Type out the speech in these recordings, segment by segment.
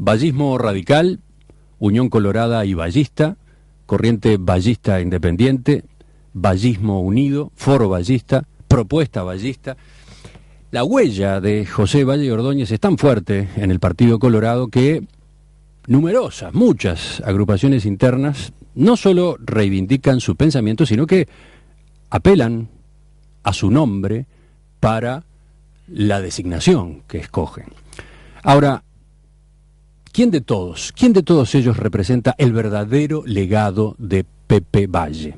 vallismo radical, Unión Colorada y Vallista, Corriente Vallista Independiente, Vallismo Unido, Foro Vallista, Propuesta Vallista. La huella de José Valle Ordóñez es tan fuerte en el Partido Colorado que muchas agrupaciones internas no solo reivindican su pensamiento, sino que apelan a su nombre para la designación que escogen. Ahora, ¿quién de todos ellos representa el verdadero legado de Pepe Valle?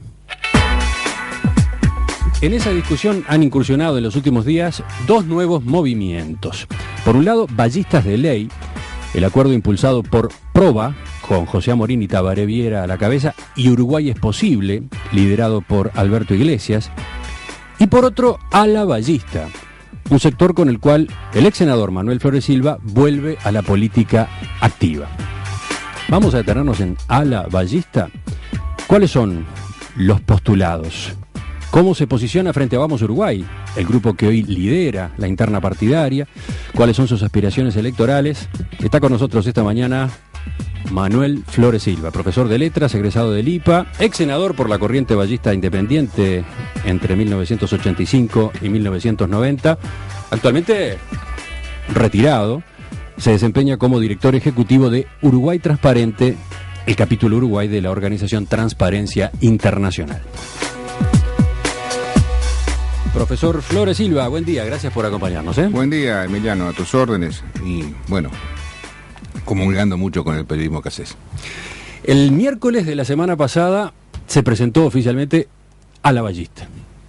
En esa discusión han incursionado en los últimos días dos nuevos movimientos. Por un lado, Vallistas de Ley, el acuerdo impulsado por Proba, con José Amorín y Tabaré Viera a la cabeza, y Uruguay es Posible, liderado por Alberto Iglesias. Y por otro, Ala Vallista, un sector con el cual el ex senador Manuel Flores Silva vuelve a la política activa. Vamos a detenernos en Ala Vallista. ¿Cuáles son los postulados? ¿Cómo se posiciona frente a Vamos Uruguay, el grupo que hoy lidera la interna partidaria? ¿Cuáles son sus aspiraciones electorales? Está con nosotros esta mañana Manuel Flores Silva, profesor de letras, egresado del IPA, ex senador por la Corriente Vallista Independiente entre 1985 y 1990, actualmente retirado, se desempeña como director ejecutivo de Uruguay Transparente, el capítulo Uruguay de la organización Transparencia Internacional. Profesor Flores Silva, buen día, gracias por acompañarnos. Buen día, Emiliano, a tus órdenes. Y bueno, comulgando mucho con el periodismo que haces. El miércoles de la semana pasada se presentó oficialmente Ala Vallista,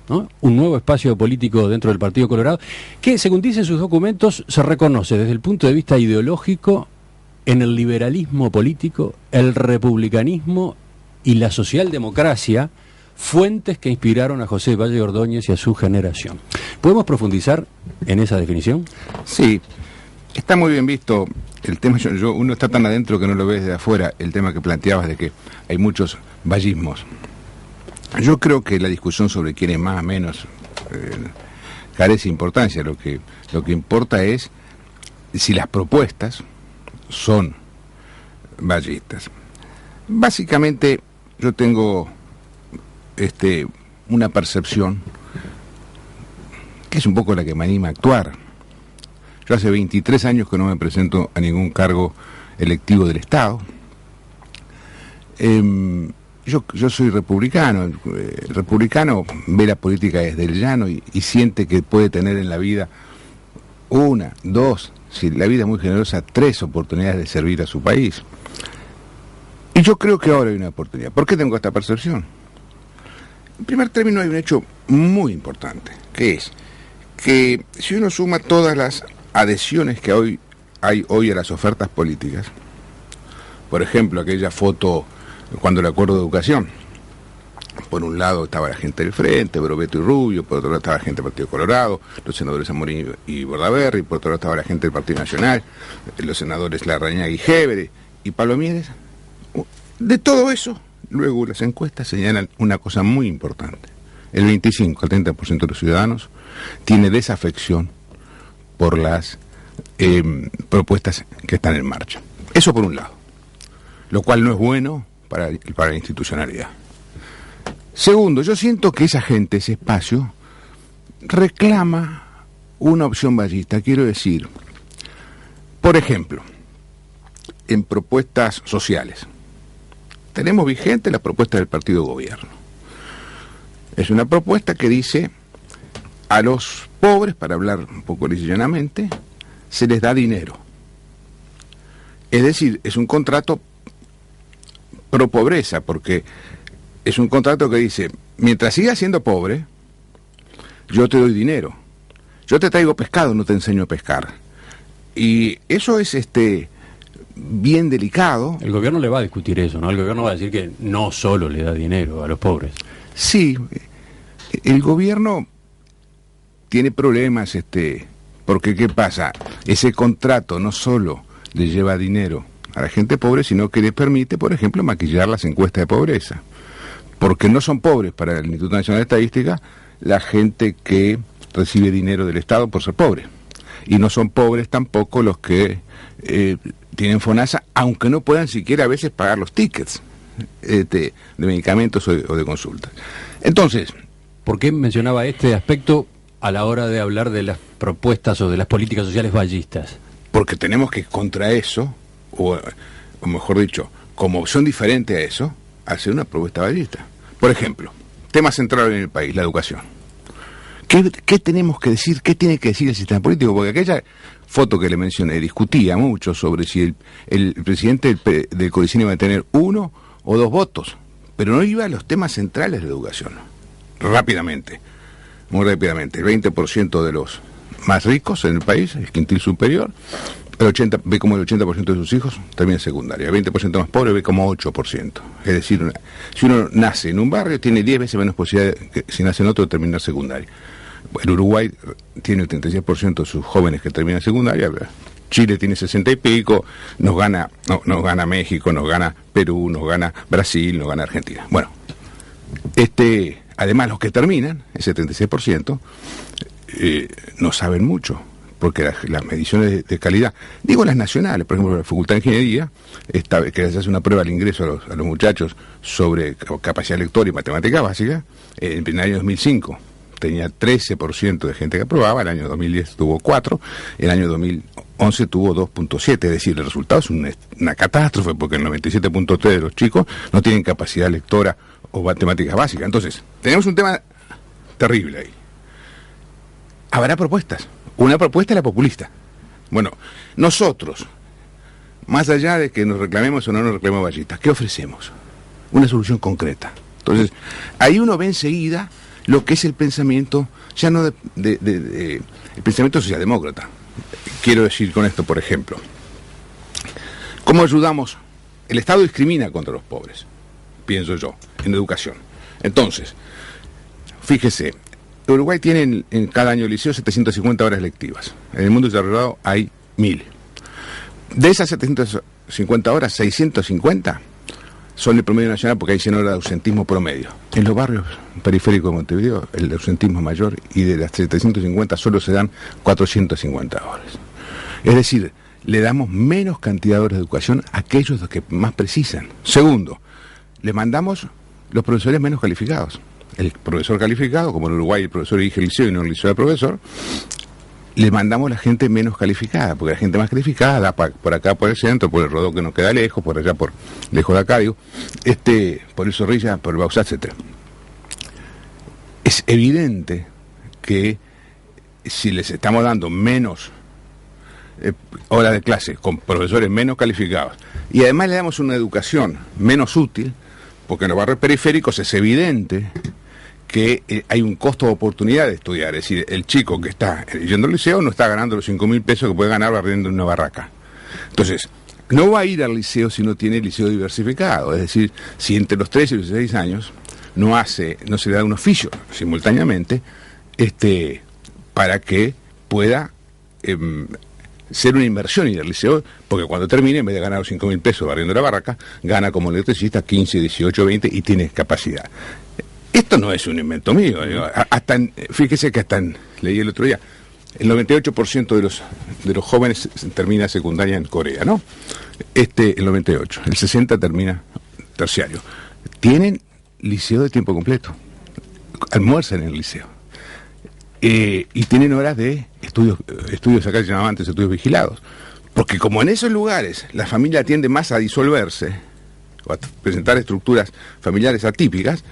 ¿no? Un nuevo espacio político dentro del Partido Colorado que, según dicen sus documentos, se reconoce desde el punto de vista ideológico en el liberalismo político, el republicanismo y la socialdemocracia, fuentes que inspiraron a José Valle Ordóñez y a su generación. ¿Podemos profundizar en esa definición? Sí, está muy bien visto el tema. Uno está tan adentro que no lo ve desde afuera, el tema que planteabas de que hay muchos vallismos. Yo creo que la discusión sobre quién es más o menos carece de importancia. Lo que importa es si las propuestas son vallistas. Básicamente yo tengo una percepción que es un poco la que me anima a actuar. Yo hace 23 años que no me presento a ningún cargo electivo del Estado. Yo soy republicano. El republicano ve la política desde el llano y siente que puede tener en la vida una, dos, si la vida es muy generosa, 3 oportunidades de servir a su país. Y yo creo que ahora hay una oportunidad. ¿Por qué tengo esta percepción? En primer término hay un hecho muy importante, que es que si uno suma todas las adhesiones que hay hoy a las ofertas políticas, por ejemplo, aquella foto cuando el acuerdo de educación, por un lado estaba la gente del Frente, Brobeto y Rubio, por otro lado estaba la gente del Partido Colorado, los senadores Amorín y Bordaberry, por otro lado estaba la gente del Partido Nacional, los senadores Larrañaga y Gévere y Pablo Mieres. De todo eso, luego las encuestas señalan una cosa muy importante. El 25 al 30% de los ciudadanos tiene desafección por las propuestas que están en marcha. Eso por un lado, lo cual no es bueno para la institucionalidad. Segundo, yo siento que esa gente, ese espacio, reclama una opción vallista. Quiero decir, por ejemplo, en propuestas sociales, tenemos vigente la propuesta del partido de gobierno. Es una propuesta que dice a los pobres, para hablar un poco lisa y llanamente, se les da dinero. Es decir, es un contrato pro pobreza, porque es un contrato que dice, mientras sigas siendo pobre, yo te doy dinero. Yo te traigo pescado, no te enseño a pescar. Y eso es bien delicado. El gobierno le va a discutir eso, ¿no? El gobierno va a decir que no solo le da dinero a los pobres. Sí, el gobierno tiene problemas, porque ¿qué pasa? Ese contrato no solo le lleva dinero a la gente pobre, sino que le permite, por ejemplo, maquillar las encuestas de pobreza. Porque no son pobres para el Instituto Nacional de Estadística la gente que recibe dinero del Estado por ser pobre. y no son pobres tampoco los que tienen FONASA, aunque no puedan siquiera a veces pagar los tickets de medicamentos o de consultas. Entonces, ¿por qué mencionaba este aspecto a la hora de hablar de las propuestas o de las políticas sociales vallistas? Porque tenemos que contra eso, o mejor dicho, como opción diferente a eso, hacer una propuesta vallista. Por ejemplo, tema central en el país, la educación. ¿Qué tenemos que decir? ¿Qué tiene que decir el sistema político? Porque aquella foto que le mencioné discutía mucho sobre si el presidente del Codicini iba a tener 1 o 2 votos, pero no iba a los temas centrales de la educación. Rápidamente, muy rápidamente, el 20% de los más ricos en el país, el quintil superior, ve como el 80% de sus hijos termina secundaria, el 20% más pobre ve como 8%. Es decir, si uno nace en un barrio, tiene 10 veces menos posibilidad que si nace en otro de terminar secundaria. El Uruguay tiene el 36% de sus jóvenes que terminan secundaria, Chile tiene 60 y pico, nos gana México, nos gana Perú, nos gana Brasil, nos gana Argentina. Bueno, además los que terminan, el 76%, no saben mucho, porque las mediciones de calidad, digo las nacionales, por ejemplo la Facultad de Ingeniería, que les hace una prueba al ingreso a los muchachos sobre capacidad lectora y matemática básica, en el año 2005 tenía 13% de gente que aprobaba, el año 2010 tuvo 4%, el año 2011 tuvo 2.7%, es decir, el resultado es una catástrofe, porque el 97.3% de los chicos no tienen capacidad lectora o matemáticas básicas. Entonces, tenemos un tema terrible ahí. Habrá propuestas. Una propuesta es la populista. Bueno, nosotros, más allá de que nos reclamemos o no nos reclamemos vallistas, ¿qué ofrecemos? Una solución concreta. Entonces, ahí uno ve enseguida lo que es el pensamiento, ya no el pensamiento socialdemócrata. Quiero decir con esto, por ejemplo, ¿cómo ayudamos? El Estado discrimina contra los pobres, pienso yo, en educación. Entonces, fíjese, Uruguay tiene en cada año liceo 750 horas lectivas. En el mundo desarrollado hay 1000. De esas 750 horas, 650 son el promedio nacional porque hay 100 horas de ausentismo promedio. En los barrios periféricos de Montevideo el ausentismo es mayor y de las 750 solo se dan 450 horas. Es decir, le damos menos cantidad de horas de educación a aquellos que más precisan. Segundo, le mandamos los profesores menos calificados. El profesor calificado, como en Uruguay el profesor elige el liceo y no el liceo del profesor, le mandamos la gente menos calificada, porque la gente más calificada da por acá por el centro, por el Rodó que nos queda lejos, por allá por lejos de acá, digo, por el Zorrilla, por el Bausá, etc. Es evidente que si les estamos dando menos horas de clase con profesores menos calificados y además le damos una educación menos útil, porque en los barrios periféricos es evidente que hay un costo de oportunidad de estudiar. Es decir, el chico que está yendo al liceo no está ganando los 5.000 pesos que puede ganar barriendo en una barraca. Entonces, no va a ir al liceo si no tiene liceo diversificado. Es decir, si entre los 13 y los 16 años no se le da un oficio simultáneamente, para que pueda ser una inversión ir al liceo, porque cuando termine, en vez de ganar los 5.000 pesos barriendo la barraca, gana como electricista 15, 18, 20 y tiene capacidad. Esto no es un invento mío. Fíjese que leí el otro día, el 98% de los jóvenes termina secundaria en Corea, ¿no? El 98%, el 60% termina terciario. Tienen liceo de tiempo completo, almuerzan en el liceo. Y tienen horas de estudios acá se llamaban antes estudios vigilados. Porque como en esos lugares la familia tiende más a disolverse, o a presentar estructuras familiares atípicas,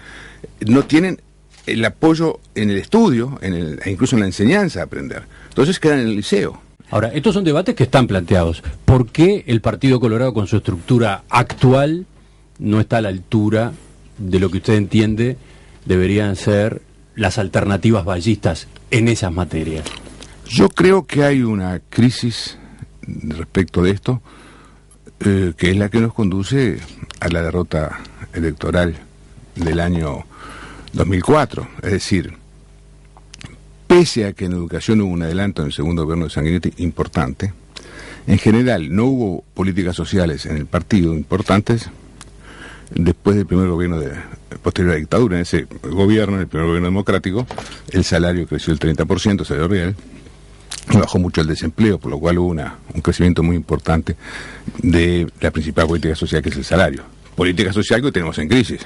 no tienen el apoyo en el estudio, e incluso en la enseñanza a aprender. Entonces quedan en el liceo. Ahora, estos son debates que están planteados. ¿Por qué el Partido Colorado con su estructura actual no está a la altura de lo que usted entiende deberían ser las alternativas vallistas en esas materias? Yo creo que hay una crisis respecto de esto, que es la que nos conduce a la derrota electoral del año 2004. Es decir, pese a que en educación hubo un adelanto en el segundo gobierno de Sanguinetti importante, en general no hubo políticas sociales en el partido importantes después del primer gobierno posterior a la dictadura. En ese gobierno, en el primer gobierno democrático, el salario creció el 30%, salario real, bajó mucho el desempleo, por lo cual hubo un crecimiento muy importante de la principal política social, que es el salario. Política social que tenemos en crisis,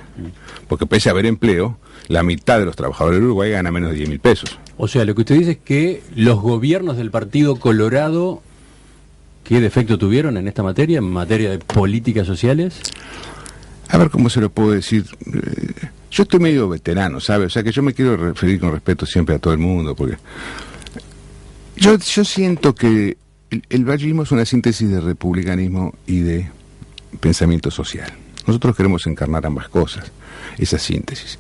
porque pese a haber empleo, la mitad de los trabajadores de Uruguay gana menos de 10.000 pesos. O sea, lo que usted dice es que los gobiernos del Partido Colorado, ¿qué defecto tuvieron en esta materia, en materia de políticas sociales? A ver, ¿cómo se lo puedo decir? Yo estoy medio veterano, ¿sabe? O sea, que yo me quiero referir con respeto siempre a todo el mundo, porque yo siento que el vallismo es una síntesis de republicanismo y de pensamiento social. Nosotros queremos encarnar ambas cosas, esa síntesis.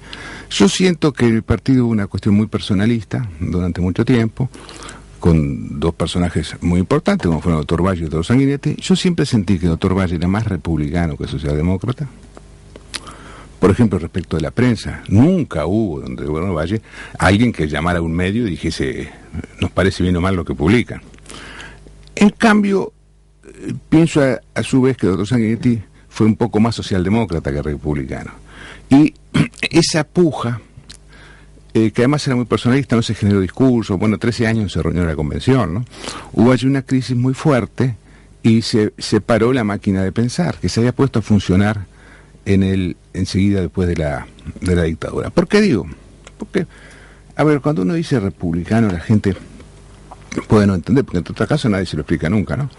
Yo siento que el partido hubo una cuestión muy personalista durante mucho tiempo, con dos personajes muy importantes, como fueron el doctor Valle y el doctor Sanguinetti. Yo siempre sentí que el doctor Valle era más republicano que socialdemócrata. Por ejemplo, respecto de la prensa, nunca hubo, donde el gobierno Valle, alguien que llamara a un medio y dijese, nos parece bien o mal lo que publican. En cambio, pienso a su vez que el doctor Sanguinetti fue un poco más socialdemócrata que republicano. Y esa puja, que además era muy personalista, no se generó discurso, bueno, 13 años se reunió la convención, ¿no? Hubo allí una crisis muy fuerte y se paró la máquina de pensar, que se había puesto a funcionar enseguida después de la dictadura. ¿Por qué digo? Porque, a ver, cuando uno dice republicano, la gente puede no entender, porque en otro caso nadie se lo explica nunca, ¿no?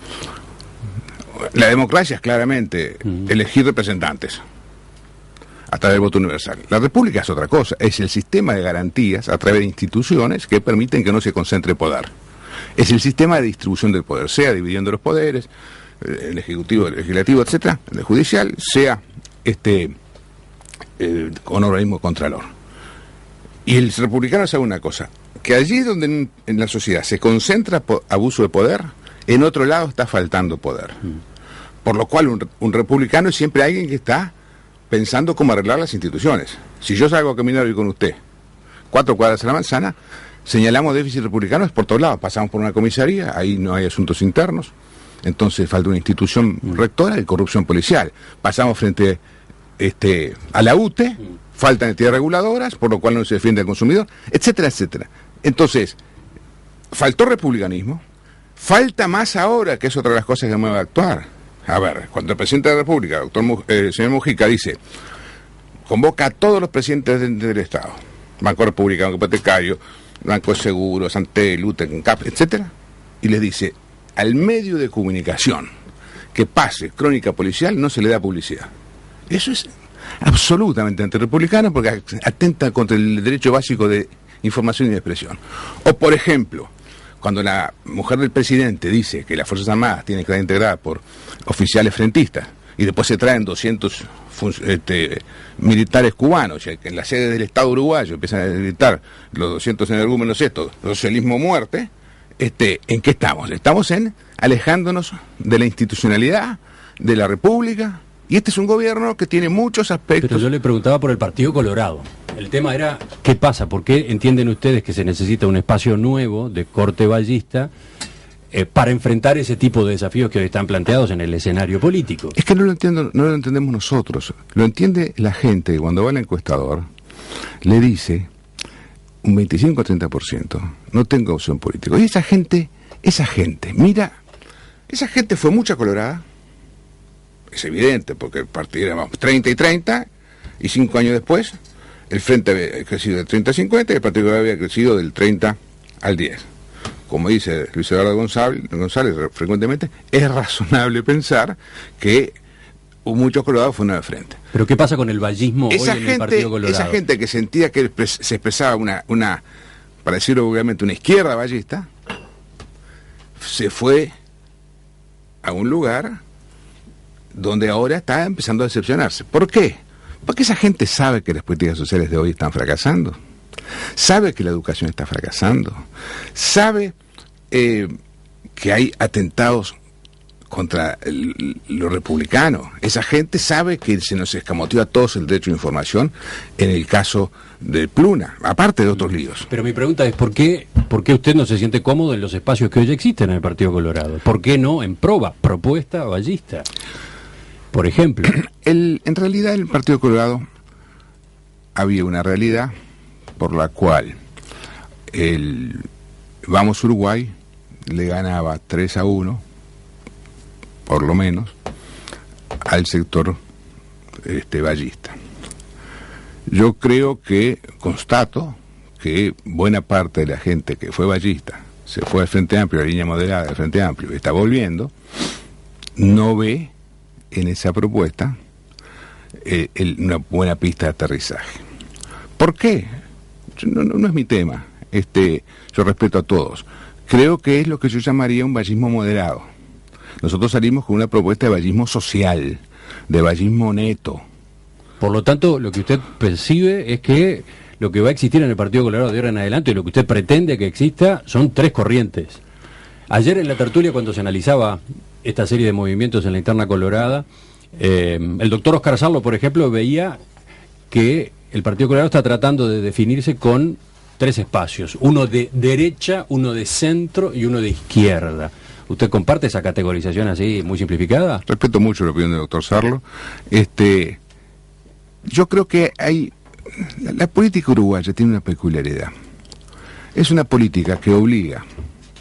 La democracia es claramente elegir representantes a través del voto universal. La república es otra cosa, es el sistema de garantías a través de instituciones que permiten que no se concentre poder. Es el sistema de distribución del poder, sea dividiendo los poderes, el ejecutivo, el legislativo, etcétera, el judicial, sea con organismo contralor. Y el republicano sabe una cosa, que allí donde en la sociedad se concentra abuso de poder, en otro lado está faltando poder. Por lo cual un republicano es siempre alguien que está pensando cómo arreglar las instituciones. Si yo salgo a caminar hoy con usted 4 cuadras a la manzana, señalamos déficit republicanos por todos lados. Pasamos por una comisaría, ahí no hay asuntos internos, entonces falta una institución rectora y corrupción policial. Pasamos frente a la UTE, faltan entidades reguladoras, por lo cual no se defiende al consumidor, etcétera, etcétera. Entonces, faltó republicanismo, falta más ahora, que es otra de las cosas que me va a actuar. A ver, cuando el presidente de la República, señor Mujica, dice, convoca a todos los presidentes del Estado, Banco Republicano, Banco Hipotecario, Banco de Seguros, Antel, UTE, CAP, etcétera, y les dice, al medio de comunicación que pase crónica policial no se le da publicidad. Eso es absolutamente antirrepublicano porque atenta contra el derecho básico de información y de expresión. O, por ejemplo, cuando la mujer del presidente dice que las Fuerzas Armadas tienen que estar integradas por oficiales frentistas y después se traen 200 militares cubanos, que en la sede del Estado uruguayo empiezan a gritar los 200 energúmenos estos, socialismo muerte, ¿en qué estamos? Estamos en alejándonos de la institucionalidad, de la República, y este es un gobierno que tiene muchos aspectos. Pero yo le preguntaba por el Partido Colorado. El tema era, ¿qué pasa? ¿Por qué entienden ustedes que se necesita un espacio nuevo de corte vallista para enfrentar ese tipo de desafíos que hoy están planteados en el escenario político? Es que no lo entendemos nosotros. Lo entiende la gente que cuando va al encuestador le dice un 25 o 30%, no tengo opción política. Y esa gente, mira, esa gente fue mucha colorada. Es evidente, porque el partido era 30 y 30, y 5 años después, el Frente había crecido del 30 a 50 y el Partido había crecido del 30 al 10. Como dice Luis Eduardo González frecuentemente, es razonable pensar que muchos colorados fueron de frente. ¿Pero qué pasa con el vallismo hoy en el Partido Colorado? Esa gente que sentía que se expresaba una para decirlo vulgarmente, una izquierda vallista, se fue a un lugar donde ahora está empezando a decepcionarse. ¿Por qué? Porque esa gente sabe que las políticas sociales de hoy están fracasando, sabe que la educación está fracasando, sabe que hay atentados contra lo republicano. Esa gente sabe que se nos escamoteó a todos el derecho a información en el caso de Pluna, aparte de otros líos. Pero mi pregunta es, ¿por qué usted no se siente cómodo en los espacios que hoy existen en el Partido Colorado? ¿Por qué no en propuesta vallista? Por ejemplo. En realidad, en el Partido Colorado había una realidad por la cual el Vamos Uruguay le ganaba 3-1, por lo menos, al sector ballista. Yo creo que, constato que buena parte de la gente que fue ballista, se fue al Frente Amplio, a la línea moderada del Frente Amplio, y está volviendo, no ve en esa propuesta una buena pista de aterrizaje. ¿Por qué? No es mi tema. Yo respeto a todos. Creo que es lo que yo llamaría un vallismo moderado. Nosotros salimos con una propuesta de vallismo social, de vallismo neto. Por lo tanto, lo que usted percibe es que lo que va a existir en el Partido Colorado de ahora en adelante, y lo que usted pretende que exista, son tres corrientes. Ayer en la tertulia, cuando se analizaba esta serie de movimientos en la interna colorada, el doctor Oscar Sarlo, por ejemplo, veía que el Partido Colorado está tratando de definirse con tres espacios: uno de derecha, uno de centro y uno de izquierda. ¿Usted comparte esa categorización así, muy simplificada? Respeto mucho la opinión del doctor Sarlo. Yo creo que la política uruguaya tiene una peculiaridad. Es una política que obliga,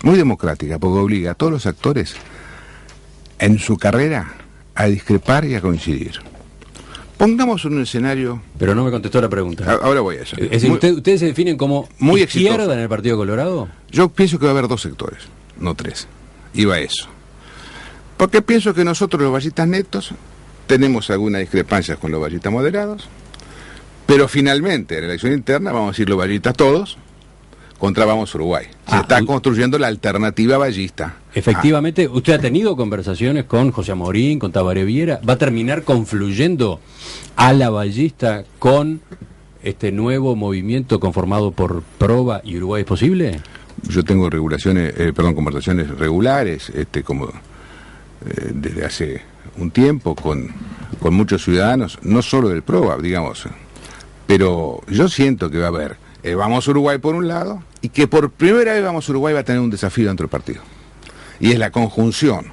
muy democrática, porque obliga a todos los actores en su carrera a discrepar y a coincidir. Pongamos un escenario... Pero no me contestó la pregunta. Ahora voy a eso. Es decir, ¿ustedes se definen como muy izquierda exitoso en el Partido Colorado? Yo pienso que va a haber dos sectores, no tres. Iba a eso. Porque pienso que nosotros, los vallistas netos, tenemos algunas discrepancias con los vallistas moderados, pero finalmente en la elección interna vamos a ir los vallistas todos contra Vamos Uruguay. Se está construyendo la alternativa vallista. Efectivamente, usted ha tenido conversaciones con José Amorín, con Tabaré Viera. ¿Va a terminar confluyendo a la vallista con este nuevo movimiento conformado por Proba y Uruguay es Posible? Yo tengo conversaciones regulares, desde hace un tiempo con muchos ciudadanos, no solo del Proba, digamos, pero yo siento que va a haber Vamos Uruguay por un lado, y que por primera vez Vamos Uruguay va a tener un desafío dentro del partido, y es la conjunción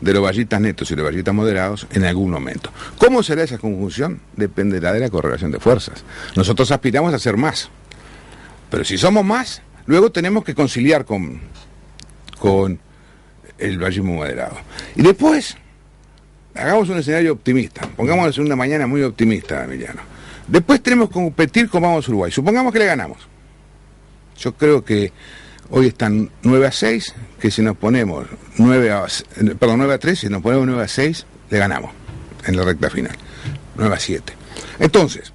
de los vallistas netos y los vallistas moderados en algún momento. ¿Cómo será esa conjunción? Dependerá de la correlación de fuerzas. Nosotros aspiramos a ser más, pero si somos más, luego tenemos que conciliar con el vallismo moderado. Y después, hagamos un escenario optimista, pongámonos en una mañana muy optimista, Emiliano. Después tenemos que competir con Vamos Uruguay. Supongamos que le ganamos. Yo creo que hoy están 9-6, que si nos ponemos 9-3, si nos ponemos 9-6, le ganamos en la recta final. 9-7. Entonces,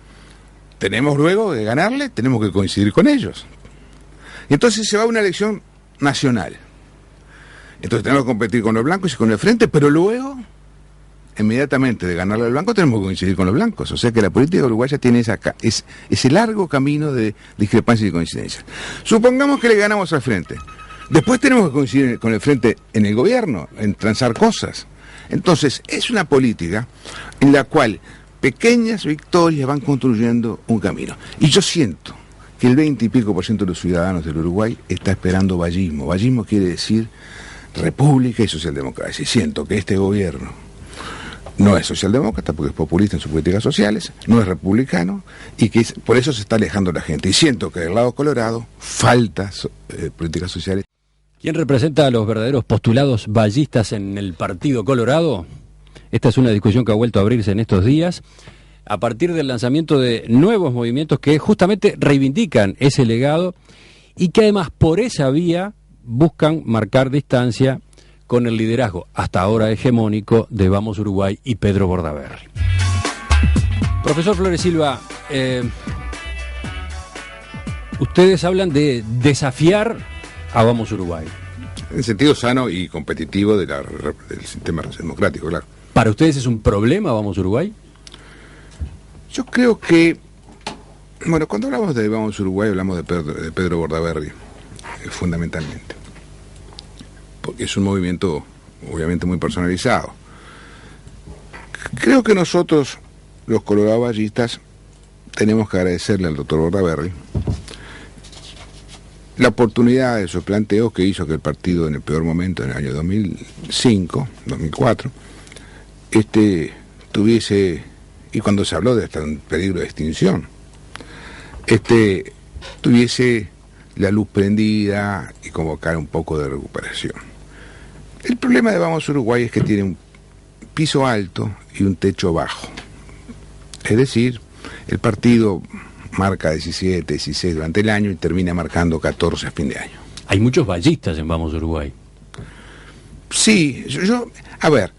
tenemos luego de ganarle, tenemos que coincidir con ellos. Y entonces se va a una elección nacional. Entonces tenemos que competir con los blancos y con el frente, pero luego, inmediatamente de ganarle al blanco, tenemos que coincidir con los blancos. O sea que la política uruguaya tiene ese largo camino de discrepancias y coincidencias. Supongamos que le ganamos al frente. Después tenemos que coincidir con el frente en el gobierno, en transar cosas. Entonces, es una política en la cual pequeñas victorias van construyendo un camino. Y yo siento que el 20 y pico % de los ciudadanos del Uruguay está esperando vallismo. Vallismo quiere decir república y socialdemocracia. Y siento que este gobierno no es socialdemócrata porque es populista en sus políticas sociales, no es republicano, y que por eso se está alejando la gente. Y siento que del lado colorado falta políticas sociales. ¿Quién representa a los verdaderos postulados vallistas en el Partido Colorado? Esta es una discusión que ha vuelto a abrirse en estos días, a partir del lanzamiento de nuevos movimientos que justamente reivindican ese legado y que además por esa vía buscan marcar distancia con el liderazgo hasta ahora hegemónico de Vamos Uruguay y Pedro Bordaberry. Profesor Flores Silva, ustedes hablan de desafiar a Vamos Uruguay. En sentido sano y competitivo del sistema democrático, claro. ¿Para ustedes es un problema Vamos Uruguay? Yo creo que, bueno, cuando hablamos de Vamos Uruguay hablamos de Pedro Bordaberry, fundamentalmente. Porque es un movimiento obviamente muy personalizado. Creo que nosotros, los coloradovallistas, tenemos que agradecerle al doctor Bordaberry la oportunidad de sus planteos que hizo que el partido en el peor momento, en el año 2005, 2004, tuviese, y cuando se habló de hasta un peligro de extinción, tuviese la luz prendida y convocar un poco de recuperación. El problema de Vamos Uruguay es que tiene un piso alto y un techo bajo. Es decir, el partido marca 17, 16 durante el año y termina marcando 14 a fin de año. Hay muchos vallistas en Vamos Uruguay. Sí, a ver,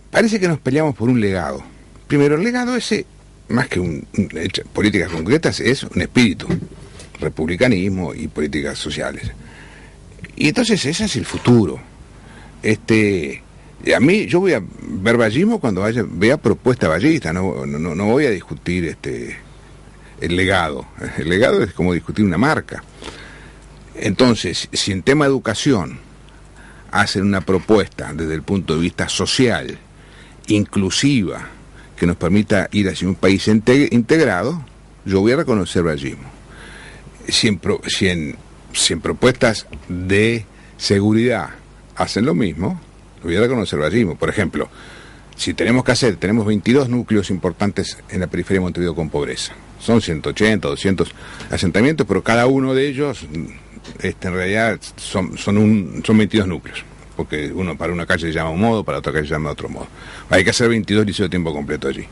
parece que nos peleamos por un legado. Primero, el legado ese, más que políticas concretas, es un espíritu, republicanismo y políticas sociales. Y entonces ese es el futuro. A mí, yo voy a ver vallismo cuando vea propuesta vallista, no voy a discutir el legado. El legado es como discutir una marca. Entonces, si en tema de educación hacen una propuesta desde el punto de vista social, inclusiva, que nos permita ir hacia un país integrado, yo voy a reconocer vallismo. Si en propuestas de seguridad hacen lo mismo, voy a reconocer vallismo. Por ejemplo, si tenemos 22 núcleos importantes en la periferia de Montevideo con pobreza. Son 180, 200 asentamientos, pero cada uno de ellos, en realidad, son 22 núcleos. Porque para una calle se llama un modo, para otra calle se llama otro modo. Hay que hacer 22 liceos de tiempo completo allí.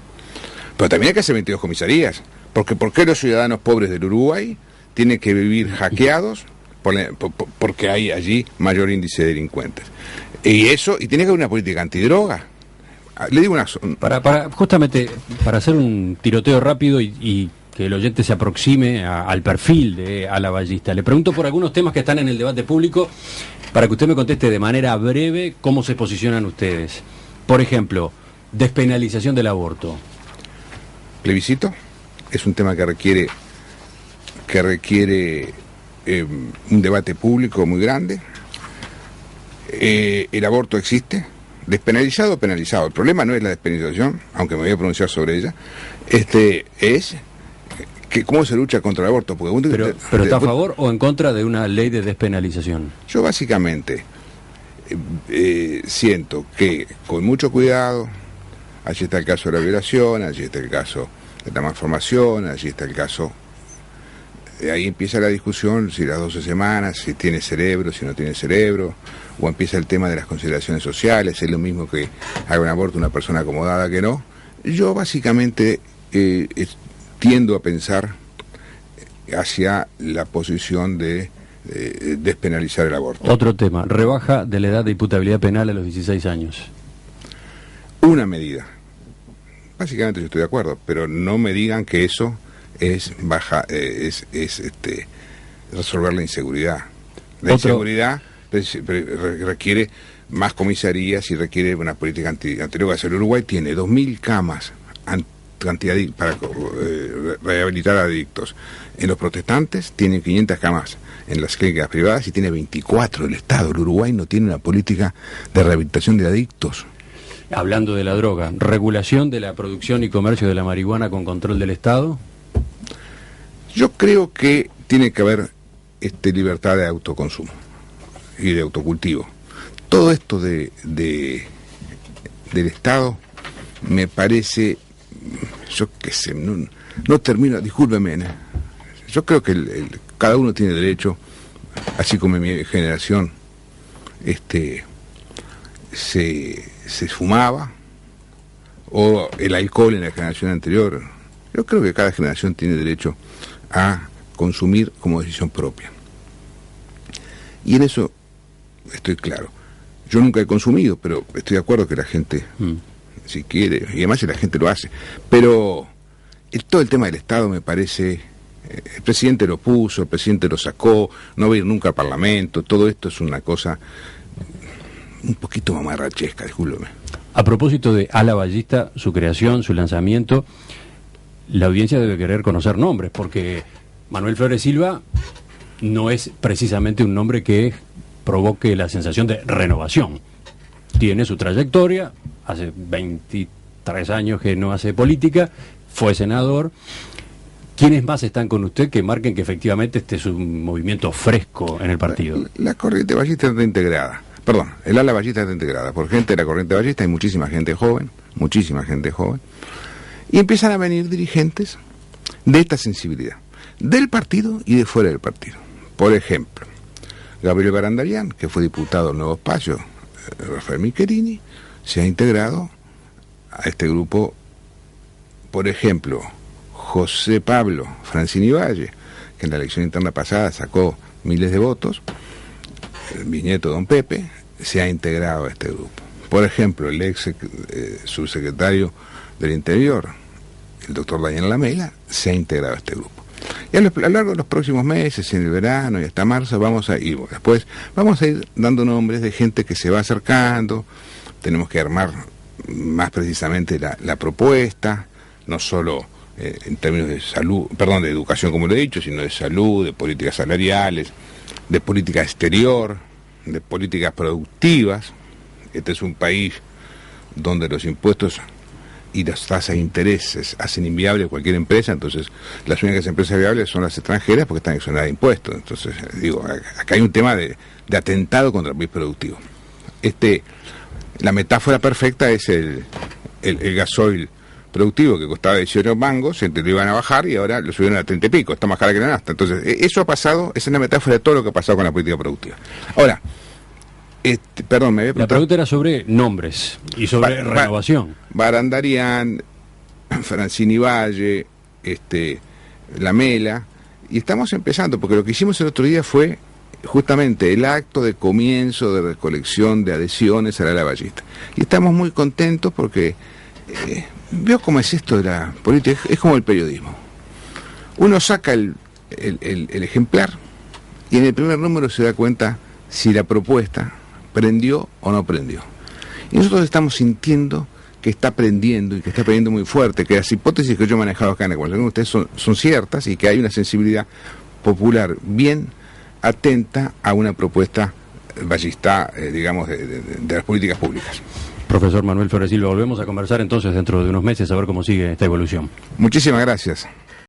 Pero también hay que hacer 22 comisarías. Porque ¿por qué los ciudadanos pobres del Uruguay tienen que vivir hackeados? Porque hay allí mayor índice de delincuentes. Y tiene que haber una política antidroga. Le digo justamente para hacer un tiroteo rápido y que el oyente se aproxime al perfil de Ala Ballista, le pregunto por algunos temas que están en el debate público para que usted me conteste de manera breve cómo se posicionan ustedes. Por ejemplo, despenalización del aborto. Plebiscito es un tema que requiere un debate público muy grande. El aborto existe, despenalizado o penalizado. El problema no es la despenalización, aunque me voy a pronunciar sobre ella, es que cómo se lucha contra el aborto. Porque pero ¿está a favor o en contra de una ley de despenalización? Yo básicamente siento que con mucho cuidado, allí está el caso de la violación, allí está el caso de la malformación, allí está el caso... ahí empieza la discusión, si las 12 semanas, si tiene cerebro, si no tiene cerebro, o empieza el tema de las consideraciones sociales, es lo mismo que haga un aborto una persona acomodada que no. Yo básicamente tiendo a pensar hacia la posición de despenalizar el aborto. Otro tema, rebaja de la edad de imputabilidad penal a los 16 años. Una medida. Básicamente yo estoy de acuerdo, pero no me digan que eso es resolver la inseguridad. La inseguridad requiere más comisarías y requiere una política antidrogas. El Uruguay tiene 2.000 camas para rehabilitar adictos. En los protestantes tienen 500 camas en las clínicas privadas y tiene 24 el Estado. El Uruguay no tiene una política de rehabilitación de adictos. Hablando de la droga, regulación de la producción y comercio de la marihuana con control del Estado. Yo creo que tiene que haber libertad de autoconsumo y de autocultivo. Todo esto del Estado me parece, yo qué sé, no termino, discúlpeme, ¿no? Yo creo que cada uno tiene derecho, así como en mi generación se fumaba, o el alcohol en la generación anterior. Yo creo que cada generación tiene derecho a consumir como decisión propia. Y en eso estoy claro. Yo nunca he consumido, pero estoy de acuerdo que la gente, si quiere, y además si la gente lo hace. Pero todo el tema del Estado me parece, el presidente lo puso, el presidente lo sacó, no va a ir nunca al Parlamento, todo esto es una cosa un poquito mamarrachesca, discúlpeme. A propósito de Ala Ballista, su creación, su lanzamiento, la audiencia debe querer conocer nombres, porque Manuel Flores Silva no es precisamente un nombre que provoque la sensación de renovación. Tiene su trayectoria, hace 23 años que no hace política, fue senador. ¿Quiénes más están con usted que marquen que efectivamente este es un movimiento fresco en el partido? La corriente ballista está integrada. Perdón, el ala ballista está integrada por gente de la corriente ballista, hay muchísima gente joven, y empiezan a venir dirigentes de esta sensibilidad, del partido y de fuera del partido. Por ejemplo, Gabriel Barandarian, que fue diputado del Nuevo Espacio, Rafael Michelini, se ha integrado a este grupo. Por ejemplo, José Pablo Francini Valle, que en la elección interna pasada sacó miles de votos, el bisnieto de don Pepe, se ha integrado a este grupo. Por ejemplo, el ex subsecretario del Interior, el doctor Daniel Lamela, se ha integrado a este grupo. Y a lo largo de los próximos meses, en el verano y hasta marzo, vamos a ir dando nombres de gente que se va acercando. Tenemos que armar más precisamente la propuesta, no solo en términos de salud, perdón, de educación, como lo he dicho, sino de salud, de políticas salariales, de política exterior, de políticas productivas. Este es un país donde los impuestos y las tasas de intereses hacen inviable cualquier empresa, entonces las únicas empresas viables son las extranjeras porque están exoneradas de impuestos. Entonces, digo, acá hay un tema de atentado contra el país productivo. La metáfora perfecta es el gasoil productivo que costaba 18 mangos, se lo iban a bajar y ahora lo subieron a 30 y pico, está más cara que la nafta. Entonces, eso ha pasado, esa es la metáfora de todo lo que ha pasado con la política productiva. Ahora, perdón, me había preguntado. La pregunta era sobre nombres y sobre renovación. Barandarian, Francini Valle, Lamela, y estamos empezando, porque lo que hicimos el otro día fue justamente el acto de comienzo de recolección de adhesiones a la ballista. Y estamos muy contentos porque veo cómo es esto de la política, es como el periodismo. Uno saca el ejemplar y en el primer número se da cuenta si la propuesta prendió o no prendió. Y nosotros estamos sintiendo que está prendiendo y que está prendiendo muy fuerte, que las hipótesis que yo he manejado acá en la conversación con ustedes son ciertas y que hay una sensibilidad popular bien atenta a una propuesta ballista, digamos, de las políticas públicas. Profesor Manuel Flores Silva, volvemos a conversar entonces dentro de unos meses a ver cómo sigue esta evolución. Muchísimas gracias.